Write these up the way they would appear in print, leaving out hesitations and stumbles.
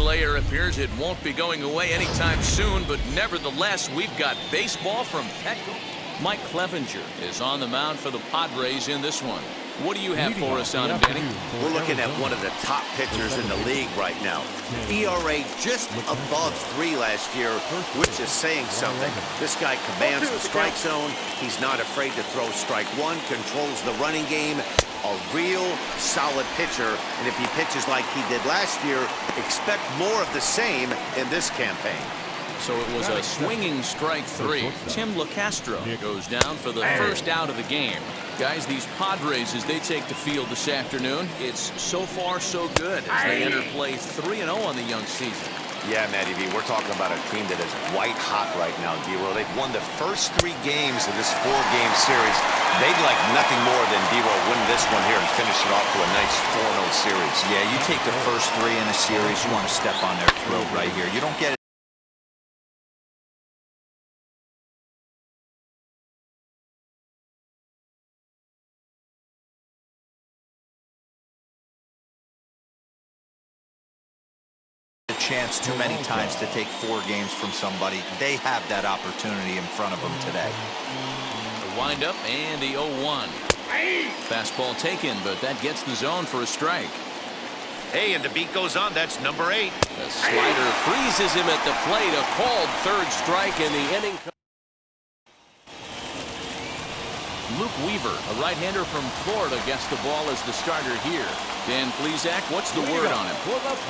player appears it won't be going away anytime soon, but nevertheless, we've got baseball from Petco. Mike Clevenger is on the mound for the Padres in this one. What do you have for us on him, Danny? We're looking at one of the top pitchers in the league right now. ERA just above 3 last year, which is saying something. This guy commands the strike zone. He's not afraid to throw strike one, controls the running game. A real solid pitcher, and if he pitches like he did last year, expect more of the same in this campaign. So it was a swinging strike 3. Tim LaCastro goes down for the first out of the game. Guys, these Padres, as they take the field this afternoon, it's so far so good as they enter play 3-0 on the young season. Yeah, Matty V, we're talking about a team that is white hot right now, D-Roll. They've won the first 3 games of this 4-game series. They'd like nothing more than D-Roll win this one here and finish it off to a nice 4-0 series. Yeah, you take the first 3 in a series, you want to step on their throat right here. You don't get it. Chance too many times to take 4 games from somebody. They have that opportunity in front of them today. The windup and the 0-1. Fastball taken, but that gets the zone for a strike. Hey, and the beat goes on. That's number 8. The slider freezes him at the plate. A called 3rd strike in the inning. Luke Weaver, a right-hander from Florida, gets the ball as the starter here. Dan Plesac, what's the word on him?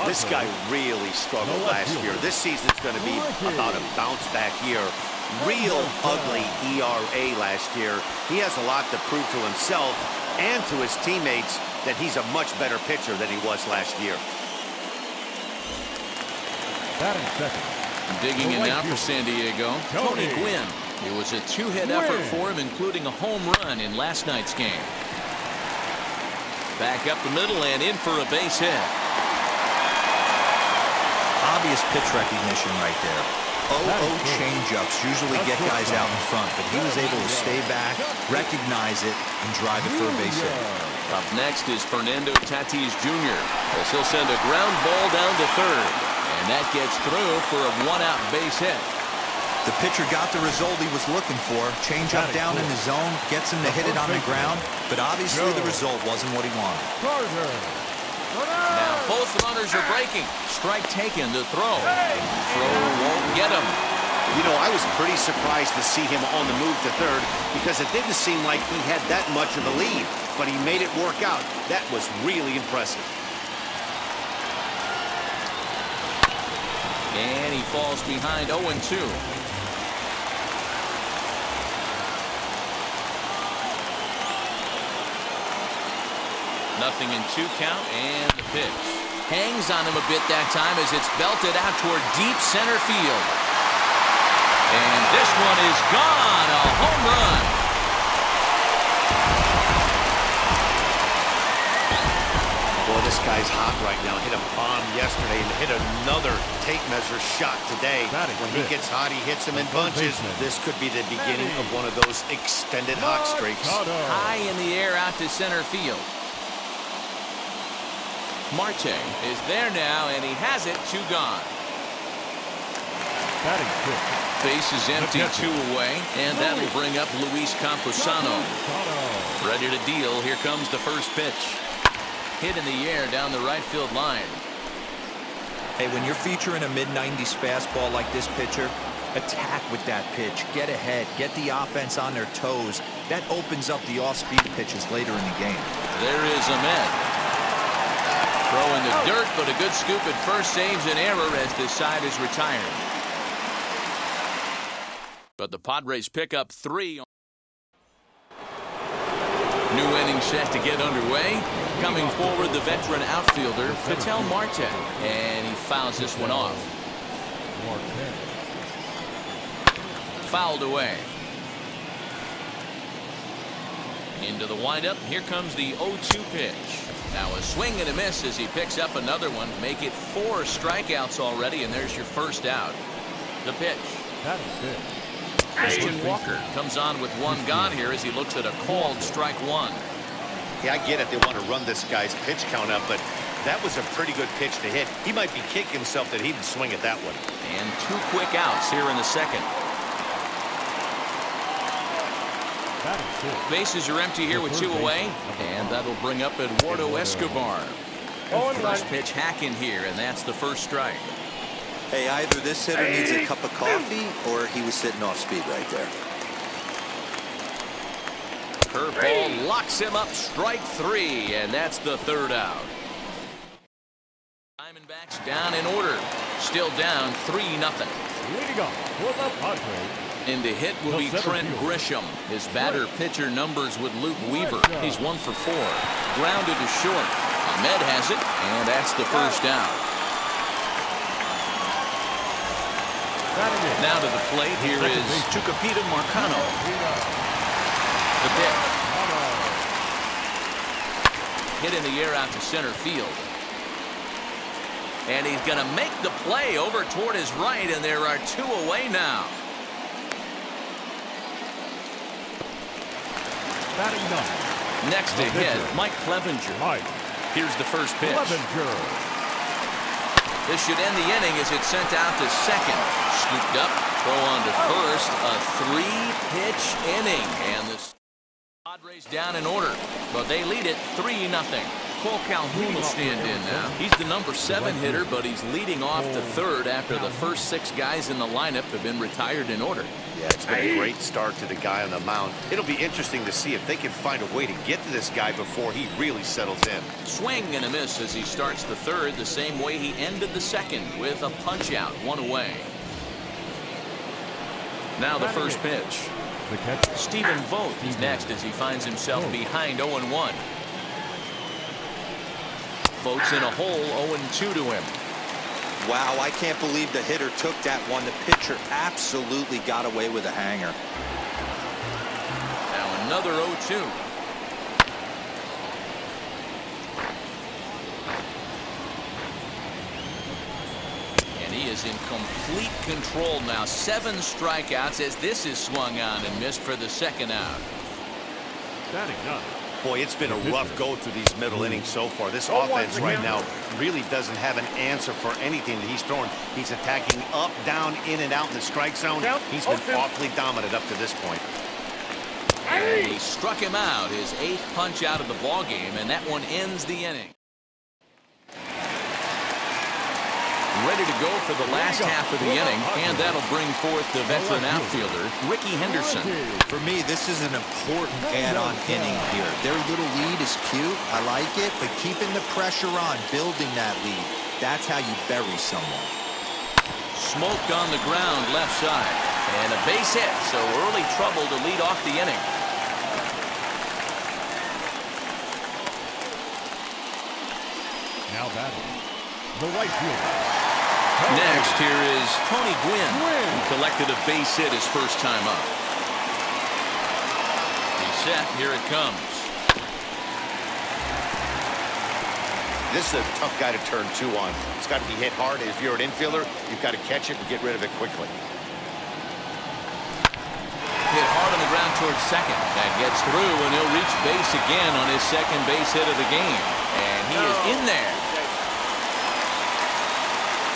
This guy really struggled last year. This season's going to be about a bounce-back year. Real ugly ERA last year. He has a lot to prove to himself and to his teammates that he's a much better pitcher than he was last year. Digging in now for San Diego, Tony Gwynn. It was a 2-hit effort for him, including a home run in last night's game. Back up the middle and in for a base hit. Obvious pitch recognition right there. 0-0 changeups usually get guys out in front, but he was able to stay back, recognize it, and drive it for a base hit. Up next is Fernando Tatis Jr. as he'll send a ground ball down to 3rd. And that gets through for a 1-out base hit. The pitcher got the result he was looking for. Change up down in the zone, gets him to hit it on the ground, but obviously the result wasn't what he wanted. Now both runners are breaking. Strike taken to throw. Throw won't get him. You know, I was pretty surprised to see him on the move to 3rd because it didn't seem like he had that much of a lead, but he made it work out. That was really impressive. And he falls behind 0-2. Nothing in 2 count, and the pitch. Hangs on him a bit that time as it's belted out toward deep center field. And this one is gone, a home run. Boy, this guy's hot right now. Hit a bomb yesterday and hit another tape measure shot today. When he gets hot, he hits them in bunches. This could be the beginning of one of those extended hot streaks. High in the air out to center field. Marte is there now, and he has it, 2 gone. Base is empty, 2 away, and that'll bring up Luis Camposano. Ready to deal. Here comes the first pitch. Hit in the air down the right field line. Hey, when you're featuring a mid-90s fastball like this pitcher, attack with that pitch. Get ahead. Get the offense on their toes. That opens up the off-speed pitches later in the game. There is Ahmed. Throw in the dirt, but a good scoop at first saves an error as this side is retired. But the Padres pick up 3. New inning set to get underway. Coming forward, the veteran outfielder, Ketel Marte. And he fouls this one off. Fouled away. Into the windup. Here comes the 0-2 pitch. Now a swing and a miss as he picks up another one. Make it 4 strikeouts already, and there's your first out. The pitch. Christian Walker comes on with 1 gone here as he looks at a called strike 1. Yeah, I get it. They want to run this guy's pitch count up, but That was a pretty good pitch to hit. He might be kicking himself that he didn't swing at that one. And 2 quick outs here in the second. Bases are empty here with 2 away, and that'll bring up Eduardo Escobar. First pitch hacking here, and that's the first strike. Hey, either this hitter needs a cup of coffee or he was sitting off speed right there. Curveball locks him up, strike 3, and that's the 3rd out. Diamondbacks down in order, still down 3-0. Leading off for the Padres. In to hit will be Trent Grisham. His batter-pitcher numbers with Luke Weaver. He's 1 for 4. Grounded to short. Ahmed has it, and that's the first down. Now to the plate, here is Tucupita Marcano. The pitch. Hit in the air out to center field. And he's going to make the play over toward his right, and there are 2 away now. Next to hit, Mike Clevenger. Here's the first pitch. This should end the inning as it's sent out to second. Scooped up, throw on to first. A 3-pitch inning. And the Padres down in order, but they lead it 3-0. Cole Calhoun will stand in now. He's the number 7 hitter, but he's leading off to third after the first 6 guys in the lineup have been retired in order. Yeah, it's been a great start to the guy on the mound. It'll be interesting to see if they can find a way to get to this guy before he really settles in. Swing and a miss as he starts the third, the same way he ended the second with a punch out, 1 away. Now the first pitch. Stephen Vogt is next as he finds himself behind 0-1. Vogt's in a hole, 0-2 to him. Wow, I can't believe the hitter took that one. The pitcher absolutely got away with a hanger. Now another 0-2. And he is in complete control now. 7 strikeouts as this is swung on and missed for the second out. Boy, it's been a rough go through these middle innings so far. This offense right now really doesn't have an answer for anything that he's throwing. He's attacking up, down, in, and out in the strike zone. He's been awfully dominant up to this point. And he struck him out, his 8th punch out of the ballgame, and that one ends the inning. Ready to go for the last half of the inning, and that'll bring forth the veteran outfielder, Ricky Henderson. For me, this is an important add-on inning here. Their little lead is cute. I like it, but keeping the pressure on, building that lead, that's how you bury someone. Smoked on the ground left side, and a base hit, so early trouble to lead off the inning. Now batting, the right fielder. Next, here is Tony Gwynn, who collected a base hit his first time up. He's set. Here it comes. This is a tough guy to turn 2 on. It's got to be hit hard. If you're an infielder, you've got to catch it and get rid of it quickly. Hit hard on the ground towards second. That gets through, and he'll reach base again on his second base hit of the game. And he is in there.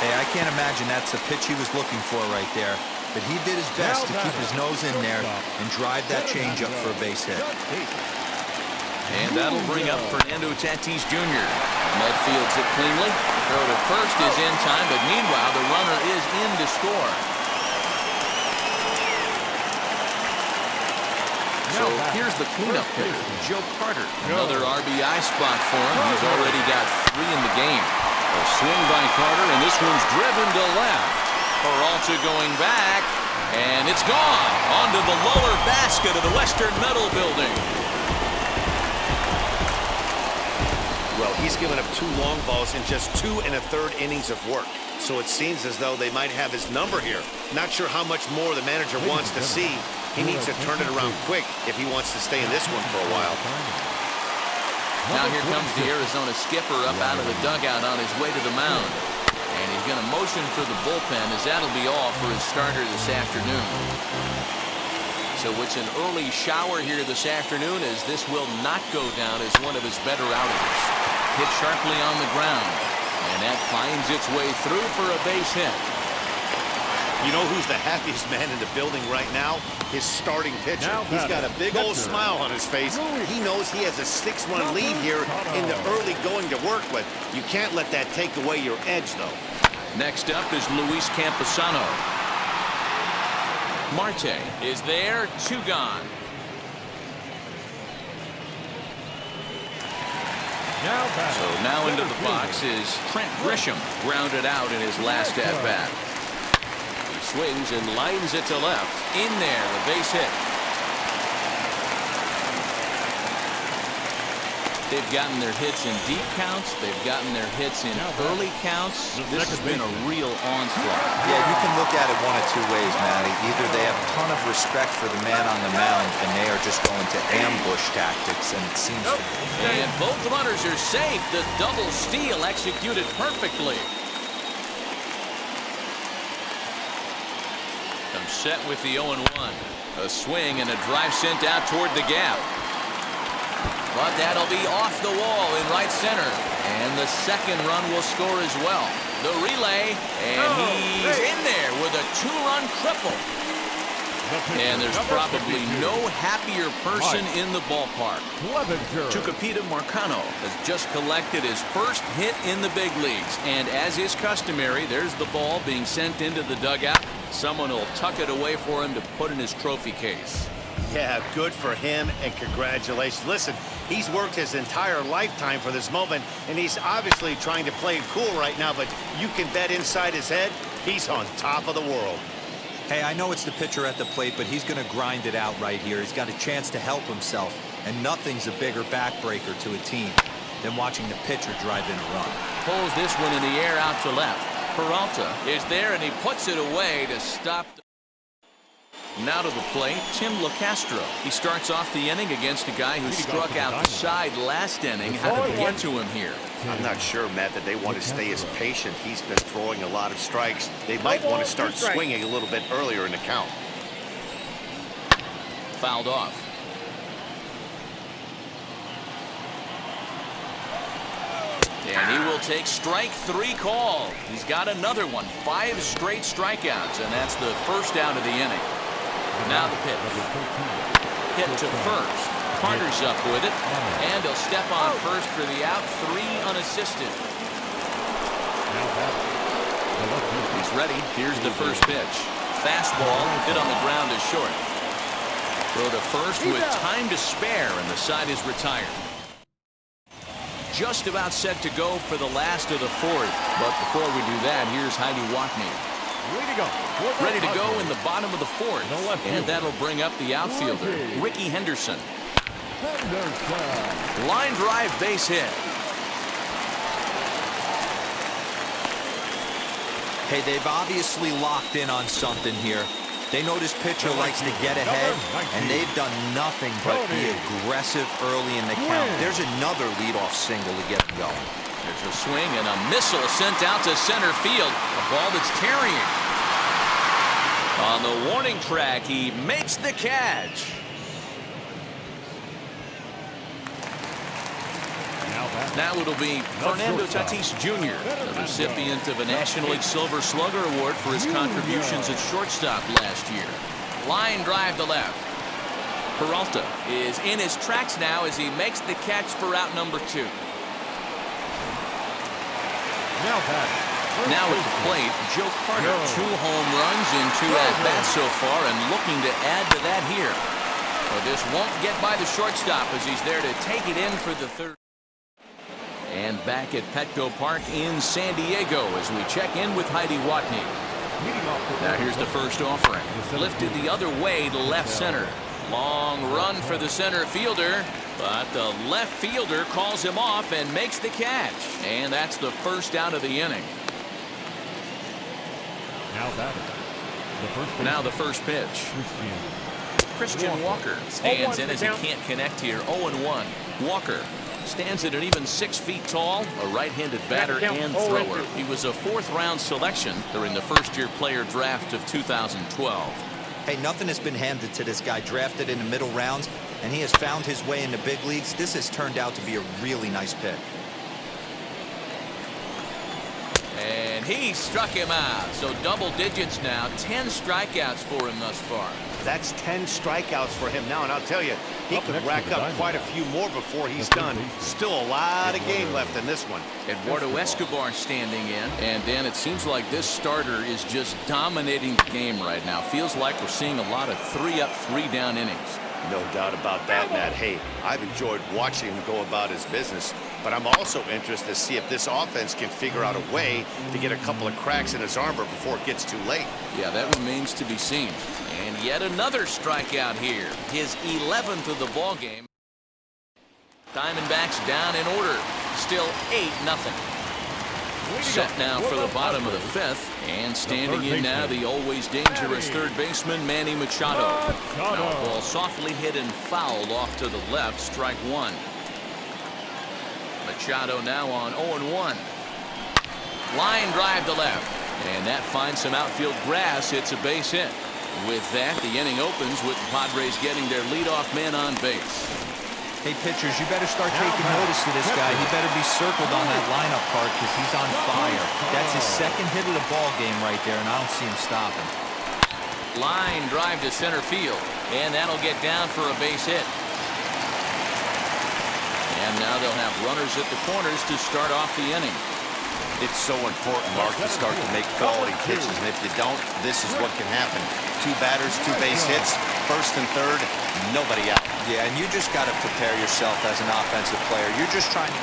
Hey, I can't imagine that's the pitch he was looking for right there. But he did his best to keep his nose in there and drive that changeup for a base hit. And that'll bring up Fernando Tatis Jr. Med fields it cleanly. Throw to first is in time, but meanwhile, the runner is in to score. So here's the cleanup hitter, Joe Carter. Another RBI spot for him. He's already got 3 in the game. A swing by Carter, and this one's driven to left. Peralta going back, and it's gone onto the lower basket of the Western Metal Building. Well, he's given up 2 long balls in just 2 1/3 innings of work. So it seems as though they might have his number here. Not sure how much more the manager wants to see. He needs to turn it around quick if he wants to stay in this one for a while. Now here comes the Arizona skipper up out of the dugout on his way to the mound. And he's going to motion for the bullpen as that'll be all for his starter this afternoon. So it's an early shower here this afternoon as this will not go down as one of his better outings. hit sharply on the ground. And that finds its way through for a base hit. You know who's the happiest man in the building right now? His starting pitcher. He's got a big old smile on his face. He knows he has a 6-run lead here in the early going to work with. You can't let that take away your edge, though. Next up is Luis Camposano. Marte is there, 2 gone. So now into the box is Trent Grisham, grounded out in his last at-bat. He swings and lines it to left. In there, a base hit. They've gotten their hits in deep counts. They've gotten their hits in early counts. This has been a real onslaught. Yeah, you can look at it one of 2 ways, Matty. Either they have a ton of respect for the man on the mound, and they are just going to ambush tactics, and it seems to be. And both runners are safe. The double steal executed perfectly. Comes set with the 0-1. A swing and a drive sent out toward the gap. But that'll be off the wall in right center. And the second run will score as well. The relay, and he's in there with a 2-run triple. And there's probably no happier person in the ballpark. Tucupita Marcano has just collected his first hit in the big leagues. And as is customary, there's the ball being sent into the dugout. Someone will tuck it away for him to put in his trophy case. Yeah, good for him, and congratulations. Listen, he's worked his entire lifetime for this moment, and he's obviously trying to play it cool right now, but you can bet inside his head, he's on top of the world. Hey, I know it's the pitcher at the plate, but he's going to grind it out right here. He's got a chance to help himself, and nothing's a bigger backbreaker to a team than watching the pitcher drive in a run. Pulls this one in the air out to left. Peralta is there, and he puts it away to stop. Now to the plate, Tim LaCastro. He starts off the inning against a guy who struck out the side last inning. How did they get to him here? I'm not sure, Matt, that they want to stay as patient. He's been throwing a lot of strikes. They might want to start swinging a little bit earlier in the count. Fouled off. And he will take strike 3 call. He's got another one. 5 straight strikeouts, and that's the first out of the inning. Now the pitch. Hit to first. Carter's up with it. And he'll step on first for the out. 3 unassisted. He's ready. Here's the first pitch. Fastball hit on the ground is short. Throw to first with time to spare, and the side is retired. Just about set to go for the last of the 4th. But before we do that, here's Heidi Watney. Ready to go in the bottom of the 4th. And that'll bring up the outfielder, Ricky Henderson. Line drive base hit. Hey, they've obviously locked in on something here. They know this pitcher likes to get ahead, and they've done nothing but be aggressive early in the count. There's another leadoff single to get him going. There's a swing and a missile sent out to center field. A ball that's carrying. On the warning track, he makes the catch. Now it'll be Fernando Tatis Jr., the recipient of a National League Silver Slugger Award for his contributions at shortstop last year. Line drive to left. Peralta is in his tracks now as he makes the catch for out number 2. Now at the plate, Joe Carter. 2 home runs in 2 at-bats so far, and looking to add to that here. But this won't get by the shortstop as he's there to take it in for the 3rd. And back at Petco Park in San Diego as we check in with Heidi Watney. Now here's the first offering. Lifted the other way to left center. Long run for the center fielder, but the left fielder calls him off and makes the catch. And that's the first out of the inning. Now the first pitch. Christian Walker stands in as he can't connect here. 0-1. Walker stands at an even 6 feet tall, a right-handed batter and thrower. He was a 4th-round selection during the first-year player draft of 2012. Hey, nothing has been handed to this guy. Drafted in the middle rounds, and he has found his way in the big leagues. This has turned out to be a really nice pick. And he struck him out. So double digits now. 10 strikeouts for him thus far. That's 10 strikeouts for him now, and I'll tell you, he could rack up quite a few more before he's done. Still a lot of game left in this one. Eduardo Escobar standing in. And, Dan, it seems like this starter is just dominating the game right now. Feels like we're seeing a lot of 3-up, 3-down innings. No doubt about that, Matt. Hey, I've enjoyed watching him go about his business, but I'm also interested to see if this offense can figure out a way to get a couple of cracks in his armor before it gets too late. Yeah, that remains to be seen. And yet another strikeout here. His 11th of the ball game. Diamondbacks down in order. Still 8-0. Set now for the bottom of the 5th. And standing in now, the always dangerous third baseman, Manny Machado. Now a ball softly hit and fouled off to the left. Strike one. Machado now on 0-1. Line drive to left. And that finds some outfield grass. It's a base hit. With that, the inning opens with the Padres getting their leadoff man on base. Hey, pitchers, you better start taking notice to this guy. He better be circled on that lineup card because he's on fire. That's his second hit of the ball game right there, and I don't see him stopping. Line drive to center field, and that'll get down for a base hit. And now they'll have runners at the corners to start off the inning. It's so important, Mark, to start to make quality pitches, and if you don't, this is what can happen. 2 batters, 2 base hits, first and third, nobody out. Yeah, and you just got to prepare yourself as an offensive player. You're just trying to...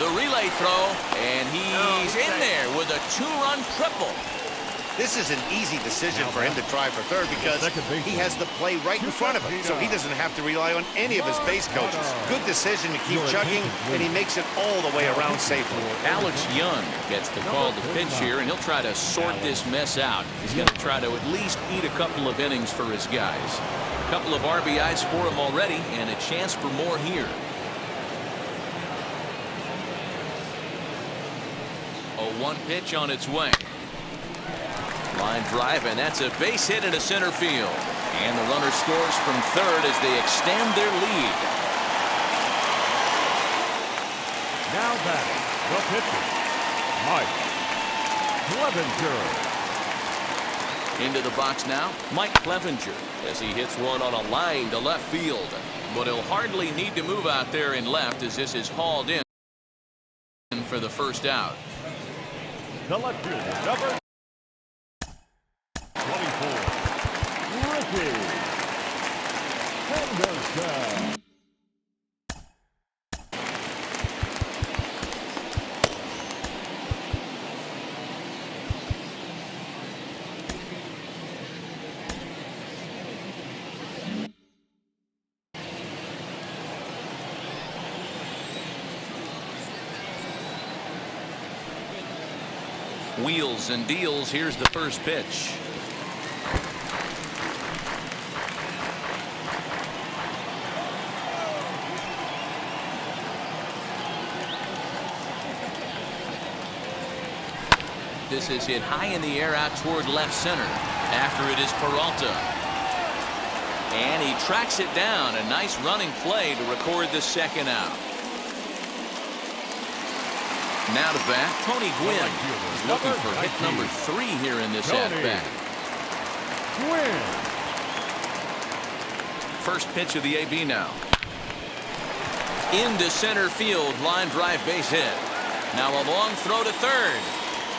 The relay throw, and he's in there with a 2-run triple. This is an easy decision for him to try for third because he has the play right in front of him, so he doesn't have to rely on any of his base coaches. Good decision to keep chugging, and he makes it all the way around safely. Alex Young gets the call to pitch here, and he'll try to sort this mess out. He's going to try to at least eat a couple of innings for his guys. A couple of RBIs for him already, and a chance for more here. A 1 pitch on its way. Line drive, and that's a base hit into center field. And the runner scores from third as they extend their lead. Now batting, the pitcher, Mike Clevenger. Into the box now, Mike Clevenger, as he hits one on a line to left field. But he'll hardly need to move out there in left as this is hauled in for the first out. The left fielder, number 24, Ricky Henderson. Wheels and deals. Here's the first pitch. This is hit high in the air out toward left center. After it is Peralta. And he tracks it down. A nice running play to record the second out. Now to bat, Tony Gwynn is looking for hit number 3 here in this at-bat. First pitch of the AB now. Into center field, line drive base hit. Now a long throw to third.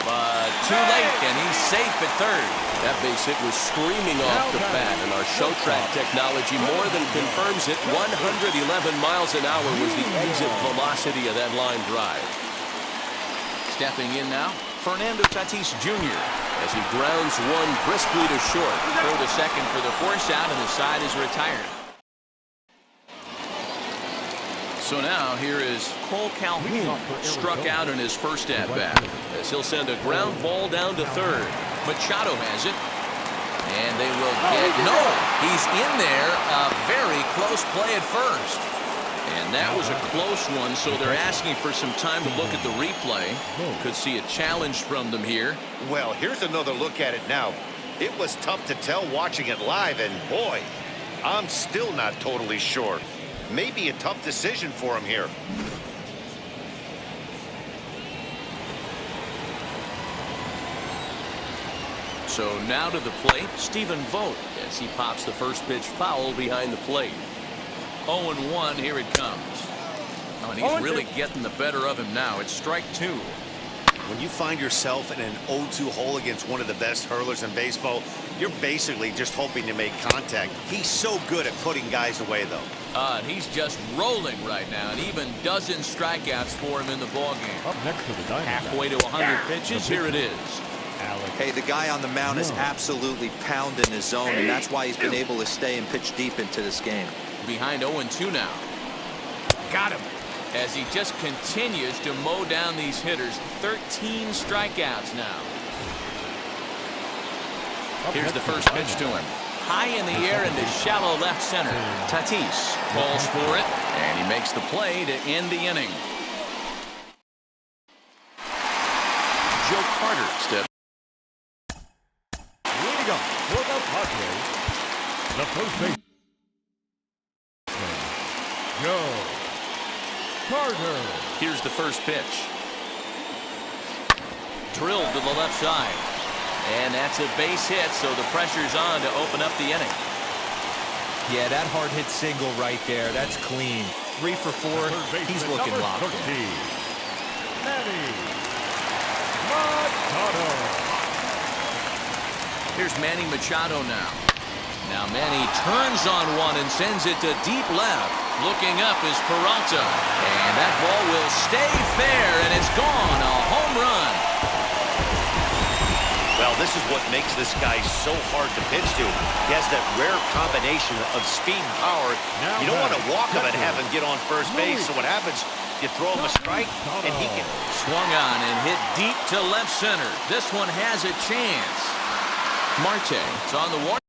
But too late, and he's safe at third. That base hit was screaming off the bat, and our show track technology more than confirms it. 111 miles an hour was the exit velocity of that line drive. Stepping in now, Fernando Tatis Jr. as he grounds one briskly to short. Throw to second for the force out, and the side is retired. So now here is Cole Calhoun, struck out in his first at-bat, as he'll send a ground ball down to third. Machado has it, and they will get... No, he's in there. A very close play at first. And that was a close one, so they're asking for some time to look at the replay. Could see a challenge from them here. Well, here's another look at it now. It was tough to tell watching it live, and boy, I'm still not totally sure. Maybe a tough decision for him here. So now to the plate, Stephen Vogt, as he pops the first pitch foul behind the plate. 0-1, here it comes. Oh, and he's really getting the better of him now. It's strike two. When you find yourself in an 0-2 hole against one of the best hurlers in baseball, you're basically just hoping to make contact. He's so good at putting guys away, though. And he's just rolling right now, and even dozen strikeouts for him in the ballgame. Up next to the Diamondbacks. Halfway to 100 pitches, here it is. Hey, the guy on the mound is absolutely pounding his zone, and that's why he's been able to stay and pitch deep into this game. Behind 0-2 now. Got him. As he just continues to mow down these hitters. 13 strikeouts now. Here's the first pitch to him. High in the air into shallow left center. Tatis falls for it, and he makes the play to end the inning. Joe Carter steps. Leading up for the Padres, the first base. Joe Carter. Here's the first pitch. Drilled to the left side. And that's a base hit, so the pressure's on to open up the inning. Yeah, that hard hit single right there. That's clean. 3 for 4. He's looking locked in. Here's Manny Machado now. Now Manny turns on one and sends it to deep left. Looking up is Peralta. And that ball will stay fair, and it's gone. A home run. Well, this is what makes this guy so hard to pitch to. He has that rare combination of speed and power. You don't want to walk him and have him get on first base. So what happens, you throw him a strike, and he can... Swung on and hit deep to left center. This one has a chance. Marte is on the warning.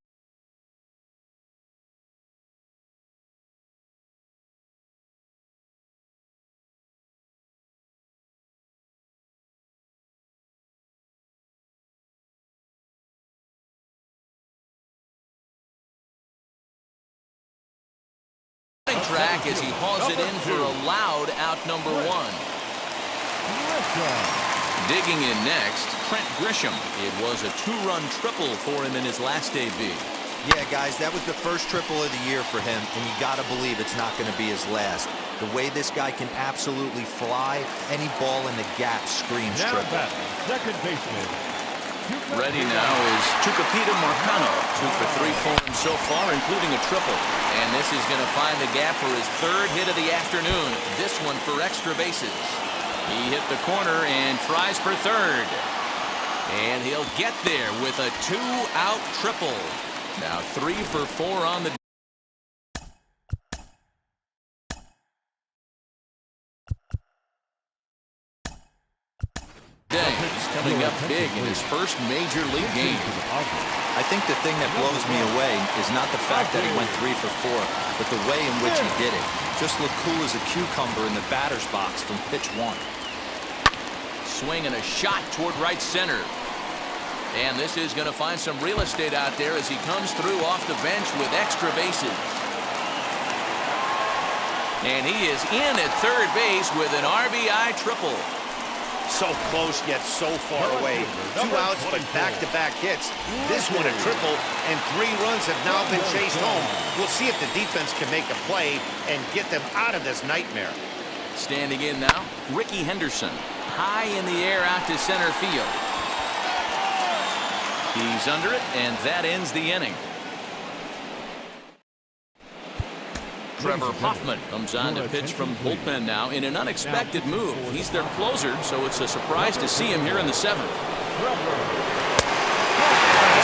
Track as he hauls it in for a loud out number 1. Digging in next, Trent Grisham. It was a 2-run triple for him in his last debut. Yeah, guys, that was the first triple of the year for him, and you got to believe it's not going to be his last. The way this guy can absolutely fly, any ball in the gap screams triple. Second baseman. Ready now is Tucupita Marcano. 2 for 3 for him so far, including a triple. And this is going to find the gap for his 3rd hit of the afternoon. This one for extra bases. He hit the corner and tries for 3rd. And he'll get there with a 2-out triple. Now 3 for 4 on the day. He's coming up big in his first major league game. I think the thing that blows me away is not the fact that he went 3 for 4, but the way in which he did it. Just look cool as a cucumber in the batter's box from pitch 1. Swing and a shot toward right center. And this is going to find some real estate out there as he comes through off the bench with extra bases. And he is in at 3rd base with an RBI triple. So close, yet so far away. 2 outs, but back-to-back hits. This one a triple, and 3 runs have now been chased home. We'll see if the defense can make a play and get them out of this nightmare. Standing in now, Ricky Henderson. High in the air out to center field. He's under it, and that ends the inning. Trevor Hoffman comes on to pitch from bullpen now in an unexpected move. He's their closer, so it's a surprise to see him here in the 7th.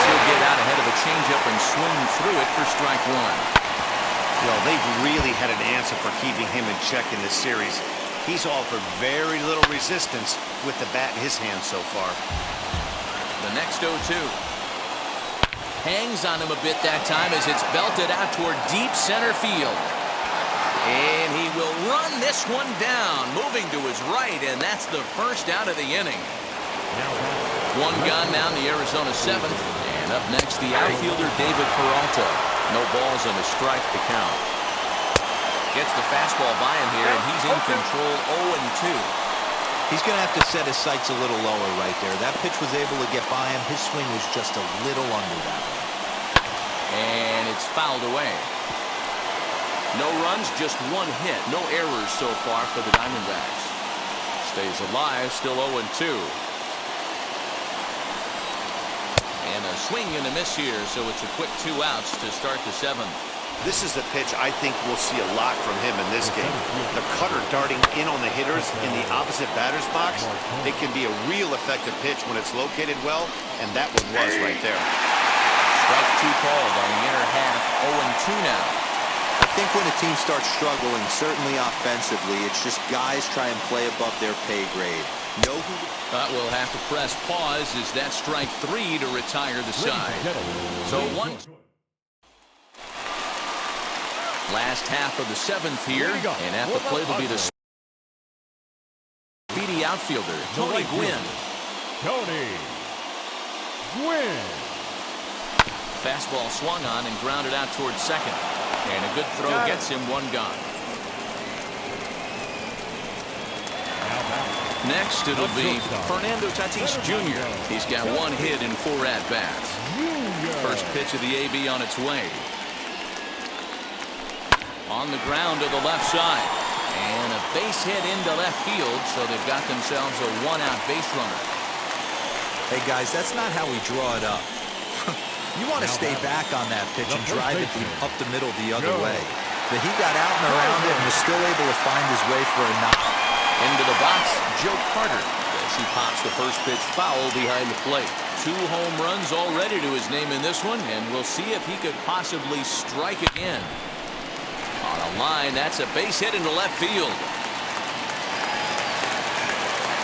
He'll get out ahead of a changeup and swing through it for strike 1. Well, they've really had an answer for keeping him in check in this series. He's offered very little resistance with the bat in his hand so far. The next 0-2. Hangs on him a bit that time as it's belted out toward deep center field. And he will run this one down, moving to his right, and that's the first out of the inning. 1 gone now in the Arizona 7th. And up next, the outfielder David Peralta. No balls and a strike to count. Gets the fastball by him here, and he's in control 0-2. He's going to have to set his sights a little lower right there. That pitch was able to get by him. His swing was just a little under that one. And it's fouled away. No runs, just one hit. No errors so far for the Diamondbacks. Stays alive, still 0-2. And a swing and a miss here, so it's a quick 2 outs to start the 7th. This is the pitch I think we'll see a lot from him in this game. The cutter darting in on the hitters in the opposite batter's box. It can be a real effective pitch when it's located well, and that one was right there. Strike 2 called on the inner half, 0-2 now. I think when a team starts struggling, certainly offensively, it's just guys try and play above their pay grade. Know who... We'll have to press pause as that strike 3 to retire the side. So one... Last half of the 7th here, and at the plate will be the speedy outfielder, Tony Gwynn. Tony Gwynn. Fastball swung on and grounded out towards second. And a good throw gets him 1 gone. Next, it'll be Fernando Tatis Jr. He's got 1 hit in 4 at-bats. First pitch of the AB on its way. On the ground to the left side. And a base hit into left field, so they've got themselves a 1-out base runner. Hey, guys, that's not how we draw it up. You want to stay back on that pitch and drive it up the middle the other way. But he got out and around it and was still able to find his way for a knock. Into the box, Joe Carter, as he pops the first pitch foul behind the plate. 2 home runs already to his name in this one, and we'll see if he could possibly strike again. On a line, that's a base hit into left field.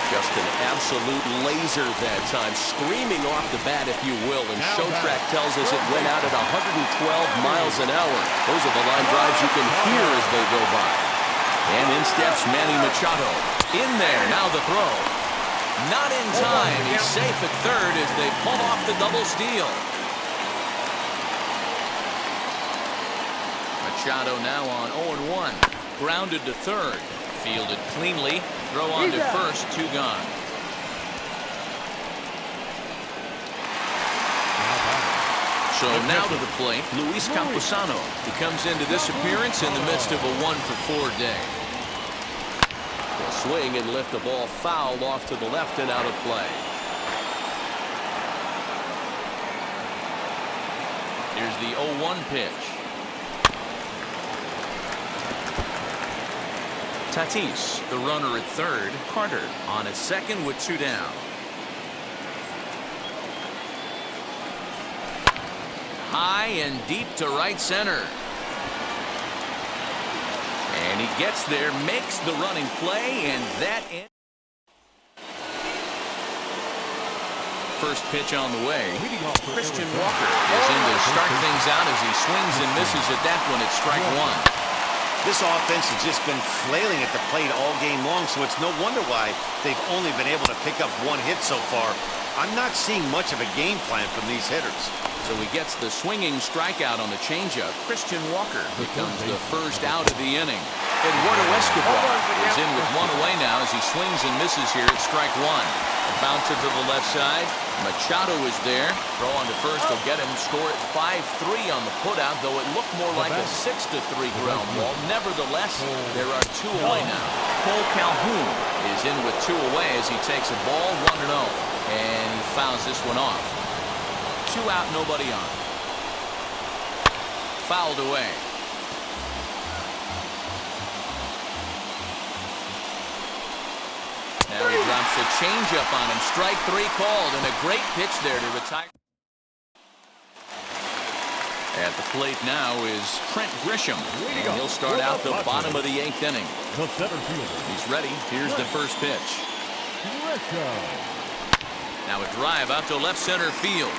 Just an absolute laser that time, screaming off the bat, if you will, and Showtrack tells us it went out at 112 miles an hour. Those are the line drives you can hear as they go by. And in steps Manny Machado. In there, now the throw. Not in time. He's safe at third as they pull off the double steal. Machado now on 0-1. Grounded to third. Fielded cleanly. Throw on to first. 2 gone. So now to the plate, Luis Camposano. He comes into this appearance in the midst of a 1-for-4 day. They'll swing and lift the ball foul off to the left and out of play. Here's the 0-1 pitch. Tatis, the runner at third. Carter on at second with 2 down. High and deep to right center. And he gets there, makes the running play, and that ends. First pitch on the way. Christian Walker is in to start things out as he swings and misses at that one at strike 1. This offense has just been flailing at the plate all game long, so it's no wonder why they've only been able to pick up 1 hit so far. I'm not seeing much of a game plan from these hitters. So he gets the swinging strikeout on the changeup. Christian Walker becomes the first out of the inning. Eduardo Escobar is in with 1 away now as he swings and misses here at strike 1. Bouncer to the left side. Machado is there. Throw on to first will get him. Score at 5-3 on the putout, though it looked more like a 6-3 ground ball. Nevertheless, there are 2 away now. Cole Calhoun is in with 2 away as he takes a ball 1-0. And he fouls this one off. 2 out, nobody on. Fouled away. Now he drops a changeup on him. Strike 3 called, and a great pitch there to retire. At the plate now is Trent Grisham, and he'll start out the bottom of the 8th inning. He's ready. Here's the first pitch. Now a drive out to left center field.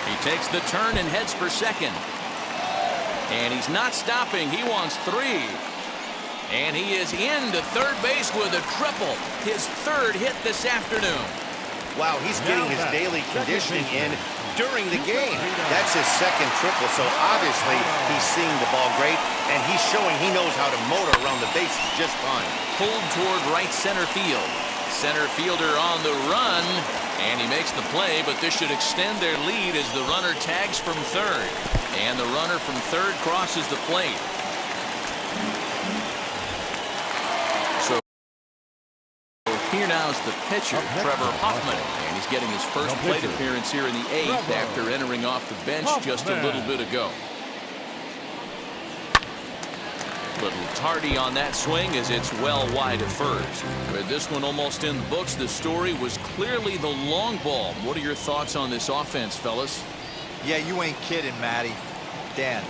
He takes the turn and heads for second. And he's not stopping. He wants 3. And he is into third base with a triple. His 3rd hit this afternoon. Wow, he's getting his daily conditioning in during the game. That's his second triple, so obviously he's seeing the ball great, and he's showing he knows how to motor around the bases just fine. Pulled toward right center field. Center fielder on the run, and he makes the play, but this should extend their lead as the runner tags from third. And the runner from third crosses the plate. So here now is the pitcher, Trevor Hoffman, and he's getting his first plate appearance here in the 8th after entering off the bench just a little bit ago. Little tardy on that swing as it's well wide of first. With this one almost in the books, the story was clearly the long ball. What are your thoughts on this offense, fellas? Yeah, you ain't kidding, Matty. Dan,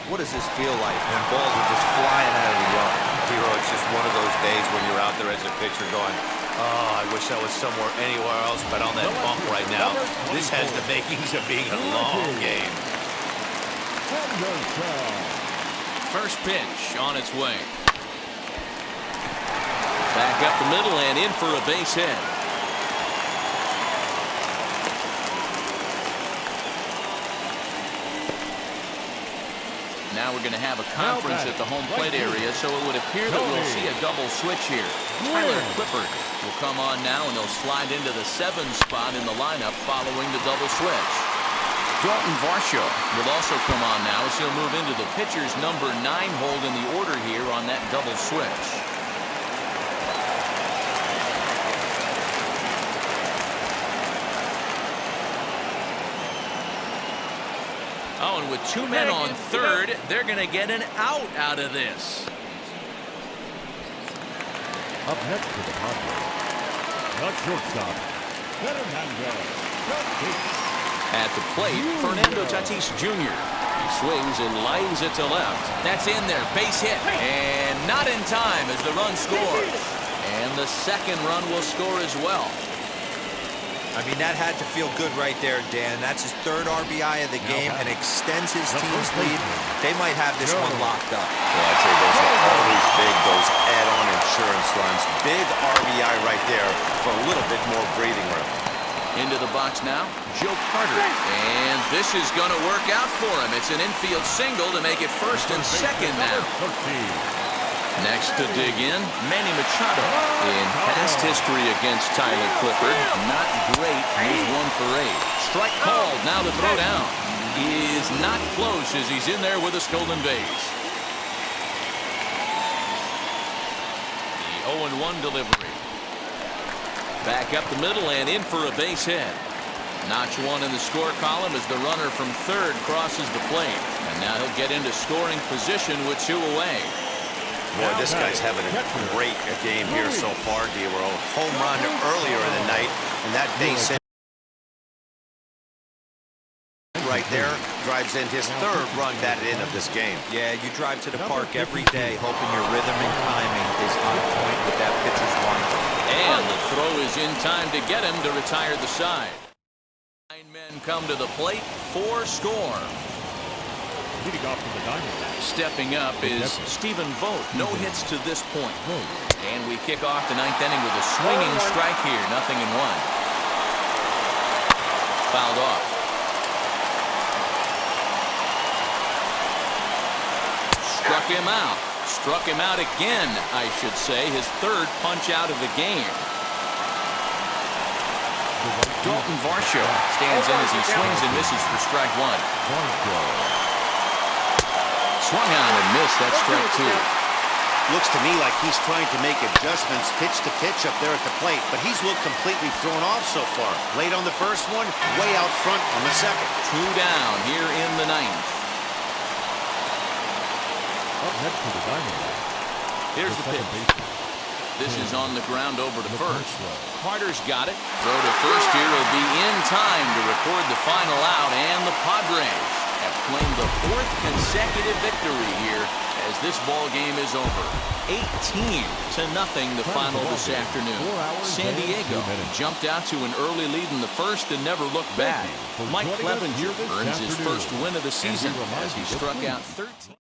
what does this feel like when balls are just flying out of the yard? Hero, it's just one of those days when you're out there as a pitcher going, oh, I wish I was somewhere anywhere else but on that bump right now. This has the makings of being a long game. First pitch on its way. Back up the middle and in for a base hit. Now we're going to have a conference at the home plate area, so it would appear that we'll see a double switch here. Tyler Clippard will come on now, and they'll slide into the 7 spot in the lineup following the double switch. Dalton Varsho will also come on now as he'll move into the pitcher's number 9 hold in the order here on that double switch. Oh, and with 2 men on third, they're going to get an out of this. Up next to the Padres, the shortstop, Fernando. At the plate, Fernando Tatis Jr. He swings and lines it to left. That's in there, base hit, and not in time as the run scores. And the second run will score as well. I mean, that had to feel good right there, Dan. That's his 3rd RBI of the game and extends his team's lead. They might have this one locked up. Well, I'd say those are always big, those add-on insurance runs. Big RBI right there for a little bit more breathing room. Into the box now, Joe Carter. And this is going to work out for him. It's an infield single to make it first and second now. Next to dig in, Manny Machado. In past history against Tyler Clippard, not great. He's 1 for 8. Strike called. Now the throw down is not close as he's in there with a stolen base. The 0-1 delivery. Back up the middle and in for a base hit. Notch 1 in the score column as the runner from third crosses the plate. And now he'll get into scoring position with 2 away. Boy, this guy's having a great game here so far, D-Roll. Home run earlier in the night, and that base hit right there drives in his 3rd run batted in of this game. Yeah, you drive to the park every day hoping your rhythm and timing is on point with that pitcher's lineup. And the throw is in time to get him to retire the side. 9 men come to the plate, 4 score. Leading off from the Diamondbacks. Stepping up is Stephen Vogt. No hits to this point. And we kick off the 9th inning with a swinging strike here. 0-1. Fouled off. Struck him out. Struck him out again, I should say. His 3rd punch out of the game. Dalton Varsho stands in as he swings and misses for strike 1. Swung on and missed. That's strike 2. Looks to me like he's trying to make adjustments pitch to pitch up there at the plate, but he's looked completely thrown off so far. Late on the first one, way out front on the second. 2 down here in the 9th. Up next to the Diamondbacks. Here's the pitch. This is on the ground over to first. Carter's got it. Throw to first here will be in time to record the final out, and the Padres have claimed the 4th consecutive victory here as this ball game is over. 18-0 the final this afternoon. San Diego jumped out to an early lead in the first and never looked back. Mike Clevenger earns his first win of the season as he struck out 13.